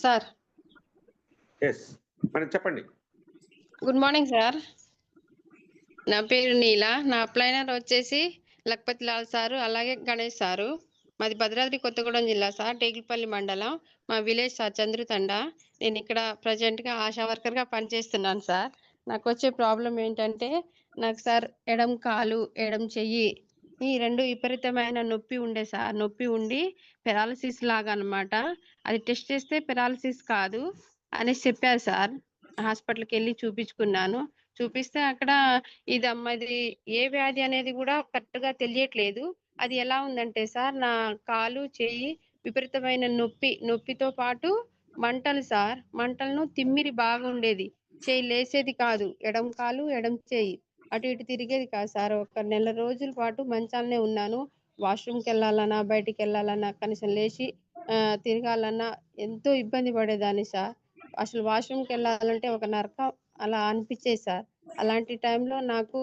Sir yes madam చెప్పండి. Good morning sir. నా పేరు నీల. నా అప్లైనర్ వచ్చేసి లక్పతి లాల్ సారు, అలాగే గణేష్ సారు. మాది భద్రాద్రి కొత్తగూడెం జిల్లా సార్, టేకులపల్లి మండలం. మా విలేజ్ సార్ చంద్రుతండ. నేను ఇక్కడ ప్రజెంట్గా ఆశా వర్కర్గా పనిచేస్తున్నాను సార్. నాకు వచ్చే ప్రాబ్లం ఏంటంటే, నాకు సార్ ఎడం కాలు, ఎడం చెయ్యి ఈ రెండు విపరీతమైన నొప్పి ఉండే సార్. నొప్పి ఉండి పెరాలసిస్ లాగా అనమాట. అది టెస్ట్ చేస్తే పెరాలసిస్ కాదు అనేసి చెప్పారు సార్. హాస్పిటల్కి వెళ్ళి చూపించుకున్నాను. చూపిస్తే అక్కడ ఇది ఏ వ్యాధి అనేది కూడా కరెక్ట్ గా తెలియట్లేదు. అది ఎలా ఉందంటే సార్, నా కాలు చెయ్యి విపరీతమైన నొప్పితో పాటు మంటలు సార్. మంటలను తిమ్మిరి బాగా ఉండేది. చెయ్యి లేసేది కాదు. ఎడం కాలు ఎడం చెయ్యి అటు ఇటు తిరిగేది కాదు సార్. ఒక నెల రోజుల పాటు మంచాలనే ఉన్నాను. వాష్రూమ్కి వెళ్ళాలన్నా, బయటికి వెళ్ళాలన్నా, కనీసం లేచి తిరగాలన్నా ఎంతో ఇబ్బంది పడేదాన్ని సార్. అసలు వాష్రూమ్కి వెళ్ళాలంటే ఒక నరకం అలా అనిపించేది సార్. అలాంటి టైంలో నాకు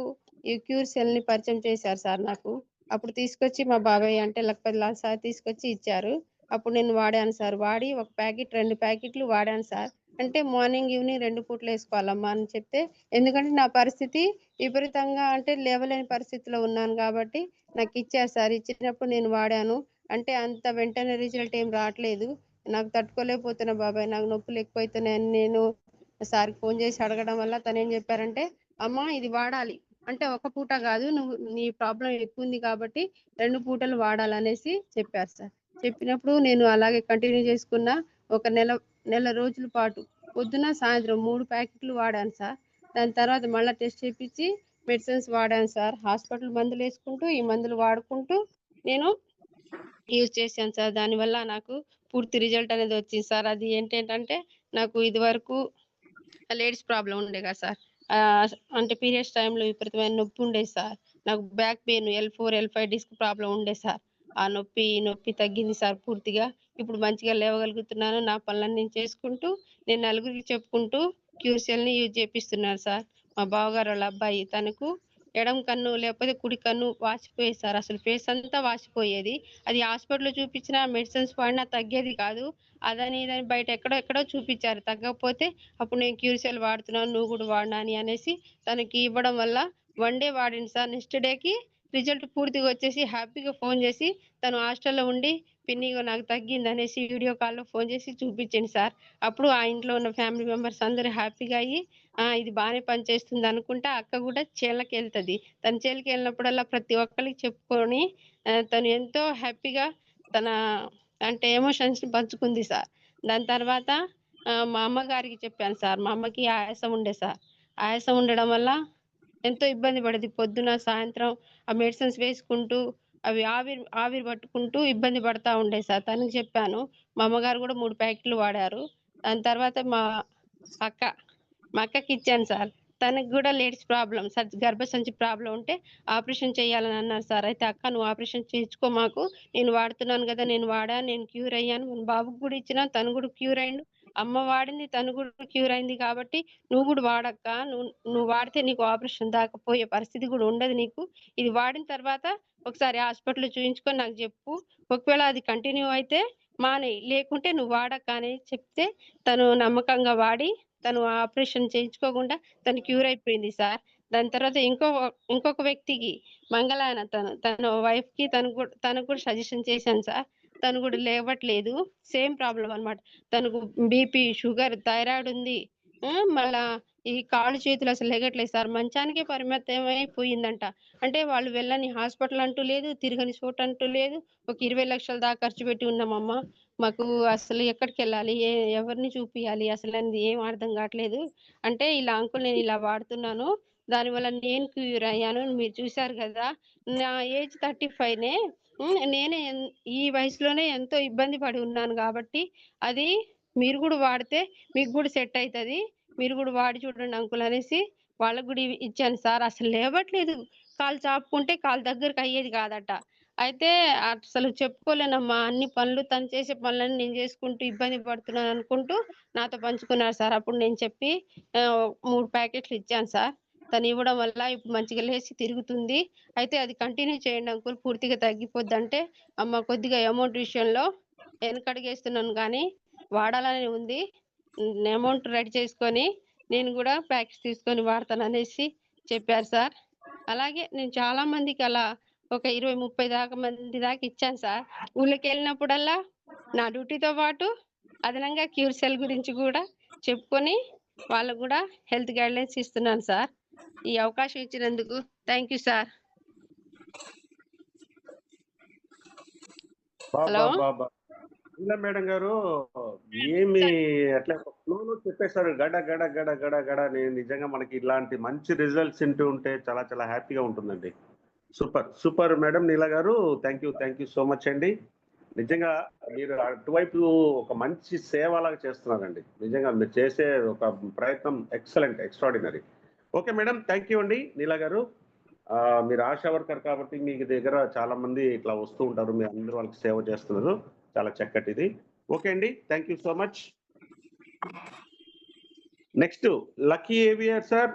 ఈ క్యూర్ సెల్ని పరిచయం చేశారు సార్ నాకు. అప్పుడు తీసుకొచ్చి మా బాబాయ్ అంటే లక్పతి లాల్ సార్ తీసుకొచ్చి ఇచ్చారు. అప్పుడు నేను వాడాను సార్. వాడి ఒక ప్యాకెట్ 2 ప్యాకెట్లు వాడాను సార్. అంటే మార్నింగ్ ఈవినింగ్ 2 పూటలు వేసుకోవాలమ్మా అని చెప్తే, ఎందుకంటే నా పరిస్థితి విపరీతంగా అంటే లేవలేని పరిస్థితిలో ఉన్నాను కాబట్టి నాకు ఇచ్చారు సార్. ఇచ్చినప్పుడు నేను వాడాను. అంటే అంత వెంటనే రిజల్ట్ ఏం రావట్లేదు. నాకు తట్టుకోలేకపోతున్నా బాబాయ్, నాకు నొప్పులు ఎక్కువైతున్నాయని నేను సార్కి ఫోన్ చేసి అడగడం వల్ల తను ఏం చెప్పారంటే, అమ్మా ఇది వాడాలి అంటే ఒక పూట కాదు, నువ్వు నీ ప్రాబ్లం ఎక్కువ ఉంది కాబట్టి 2 పూటలు వాడాలనేసి చెప్పారు సార్. చెప్పినప్పుడు నేను అలాగే కంటిన్యూ చేసుకున్న. ఒక నెల రోజుల పాటు పొద్దున సాయంత్రం 3 ప్యాకెట్లు వాడాను సార్. దాని తర్వాత మళ్ళీ టెస్ట్ చేపించి మెడిసిన్స్ వాడాను సార్. హాస్పిటల్ మందులు వేసుకుంటూ ఈ మందులు వాడుకుంటూ నేను యూజ్ చేశాను సార్. దానివల్ల నాకు పూర్తి రిజల్ట్ అనేది వచ్చింది సార్. అది ఏంటంటే, నాకు ఇది వరకు లేడీస్ ప్రాబ్లం ఉండే కదా సార్. అంటే పీరియడ్స్ టైంలో విపరీతమైన నొప్పి ఉండేది సార్. నాకు back pain L4, L5 disc problem ఉండే సార్. ఆ నొప్పి తగ్గింది సార్ పూర్తిగా. ఇప్పుడు మంచిగా లేవగలుగుతున్నాను. నా పనులన్నీ నేను చేసుకుంటూ, నేను నలుగురికి చెప్పుకుంటూ క్యూర్సెల్ని యూజ్ చేపిస్తున్నాను సార్. మా బావగారు వాళ్ళ అబ్బాయి, తనకు ఎడం కన్ను లేకపోతే కుడి కన్ను వాచిపోయేది సార్. అసలు ఫేస్ అంతా వాచిపోయేది. అది హాస్పిటల్లో చూపించినా, మెడిసిన్స్ వాడినా తగ్గేది కాదు. అదని ఇదని బయట ఎక్కడో చూపించారు, తగ్గకపోతే అప్పుడు నేను క్యూర్సెల్ వాడుతున్నాను, నువ్వు కూడా వాడినా అనేసి తనకి ఇవ్వడం వల్ల 1 డే వాడింది సార్. నెక్స్ట్ డేకి రిజల్ట్ పూర్తిగా వచ్చేసి హ్యాపీగా ఫోన్ చేసి తను హాస్టల్లో ఉండి, పిన్ని ఇగో నాకు తగ్గింది అనేసి వీడియో కాల్లో ఫోన్ చేసి చూపించింది సార్. అప్పుడు ఆ ఇంట్లో ఉన్న ఫ్యామిలీ మెంబర్స్ అందరూ హ్యాపీగా అయ్యి, ఇది బాగానే పనిచేస్తుంది అనుకుంటా. అక్క కూడా చేనులకు వెళ్తుంది. తను చేనుకి వెళ్ళినప్పుడల్లా ప్రతి ఒక్కరికి చెప్పుకొని తను ఎంతో హ్యాపీగా తన అంటే ఎమోషన్స్ని పంచుకుంది సార్. దాని తర్వాత మా అమ్మగారికి చెప్పాను సార్. మా అమ్మకి ఆయాసం ఉండే సార్. ఆయాసం ఉండడం వల్ల ఎంతో ఇబ్బంది పడేది. పొద్దున సాయంత్రం ఆ మెడిసిన్స్ వేసుకుంటూ అవి ఆవిరి పట్టుకుంటూ ఇబ్బంది పడతా ఉండే సార్. తనకి చెప్పాను. మా అమ్మగారు కూడా 3 ప్యాకెట్లు వాడారు. దాని తర్వాత అక్క మా అక్కకి ఇచ్చాను సార్. తనకి కూడా లేడీస్ ప్రాబ్లం గర్భసంచి ప్రాబ్లం ఉంటే ఆపరేషన్ చేయాలని అన్నారు సార్. అయితే అక్క నువ్వు ఆపరేషన్ చేయించుకో మాకు, నేను వాడుతున్నాను కదా, నేను క్యూర్ అయ్యాను. మన బాబుకి కూడా ఇచ్చిన, తను కూడా క్యూర్ అయ్యిండు. అమ్మ వాడింది, తను కూడా క్యూర్ అయింది కాబట్టి నువ్వు కూడా వాడక్క. నువ్వు వాడితే నీకు ఆపరేషన్ దాకా పోయే పరిస్థితి కూడా ఉండదు నీకు. ఇది వాడిన తర్వాత ఒకసారి హాస్పిటల్లో చూయించుకొని నాకు చెప్పు. ఒకవేళ అది కంటిన్యూ అయితే మానేయి, లేకుంటే నువ్వు వాడక్క అని చెప్తే తను నమ్మకంగా వాడి తను ఆపరేషన్ చేయించుకోకుండా తను క్యూర్ అయిపోయింది సార్. దాని తర్వాత ఇంకొక వ్యక్తికి మంగళ తన వైఫ్‌కి తనకు కూడా సజెషన్ చేశాను సార్. తను కూడా లేవట్లేదు. సేమ్ ప్రాబ్లమ్ అన్నమాట. తనకు బీపీ, షుగర్, థైరాయిడ్ ఉంది. మళ్ళా ఈ కాళ్ళు చేతులు అసలు లెగట్లేదు సార్. మంచానికే పరిమితమైపోయిందంట. అంటే వాళ్ళు వెళ్ళని హాస్పిటల్ అంటూ లేదు, తిరగని చోటంటూ లేదు. ఒక 20 లక్షల దాకా ఖర్చు పెట్టి ఉన్నామమ్మ. మాకు అసలు ఎక్కడికెళ్ళాలి? ఎవరిని చూపియాలి? అసలనేది ఏం అర్థం కావట్లేదు. అంటే ఇలా అంకుల్ నేను ఇలా వాడుతున్నాను. దానివల్ల నేను క్యూర్ అయ్యాను. మీరు చూసారు కదా! నా ఏజ్ 35నే. నేనే ఈ వయసులోనే ఎంతో ఇబ్బంది పడి ఉన్నాను కాబట్టి, అది మీరు కూడా వాడితే మీకు కూడా సెట్ అయితది. మీరు కూడా వాడి చూడండి అంకుల్ అనేసి వాళ్ళకి కూడా ఇచ్చాను సార్. అసలు లేవట్లేదు. కాలు చాపుకుంటే కాలు దగ్గరకు అయ్యేది కాదట. అయితే అసలు చెప్పుకోలేనమ్మా. అన్ని పనులు తను చేసే పనులన్నీ నేను చేసుకుంటూ ఇబ్బంది పడుతున్నాను అనుకుంటూ నాతో పంచుకున్నారు సార్. అప్పుడు నేను చెప్పి 3 ప్యాకెట్లు ఇచ్చాను సార్. తను ఇవ్వడం వల్ల ఇప్పుడు మంచిగా లేచి తిరుగుతుంది. అయితే అది కంటిన్యూ చేయండి అంకుల్, పూర్తిగా తగ్గిపోద్దంటే, అమ్మ కొద్దిగా అమౌంట్ విషయంలో వెనకడుగేస్తున్నాను గానీ వాడాలని ఉంది. అమౌంట్ రెడీ చేసుకొని నేను కూడా ప్యాకెట్స్ తీసుకొని వాడతాననేసి చెప్పారు సార్. అలాగే నేను చాలా మందికి అలా ఒక 20, 30 దాకా మంది దాకా ఇచ్చాను సార్. ఊళ్ళకెళ్ళినప్పుడల్లా నా డ్యూటీతో పాటు అదనంగా క్యూర్ సెల్ గురించి కూడా చెప్పుకొని వాళ్ళకు కూడా హెల్త్ గైడ్‌లైన్స్ ఇస్తున్నాను సార్. ఈ అవకాశం ఇచ్చినందుకు థ్యాంక్ యూ సార్. హలో! బాబా ఇలా మేడం గారు ఏమి అట్లా ఫ్లోలో చెప్పేశారు గడ గడ గడ గడ గడ నేను నిజంగా మనకి ఇలాంటి మంచి రిజల్ట్స్ వింటూ ఉంటే చాలా చాలా హ్యాపీగా ఉంటుందండి. సూపర్ సూపర్ మేడం నీలా గారు, థ్యాంక్ యూ సో మచ్ అండి. నిజంగా మీరు అటువైపు ఒక మంచి సేవలాగా చేస్తున్నారండి. నిజంగా మీరు చేసే ఒక ప్రయత్నం extraordinary. Okay madam, thank you అండి నీలా గారు. మీరు ఆశా వర్కర్ కాబట్టి మీ దగ్గర చాలా మంది ఇట్లా వస్తూ ఉంటారు, మీరు అందరూ వాళ్ళకి సేవ చేస్తున్నారు, చాలా చక్కటిది. ఓకే అండి, thank you so much. Next lucky ఏవియర్ sir.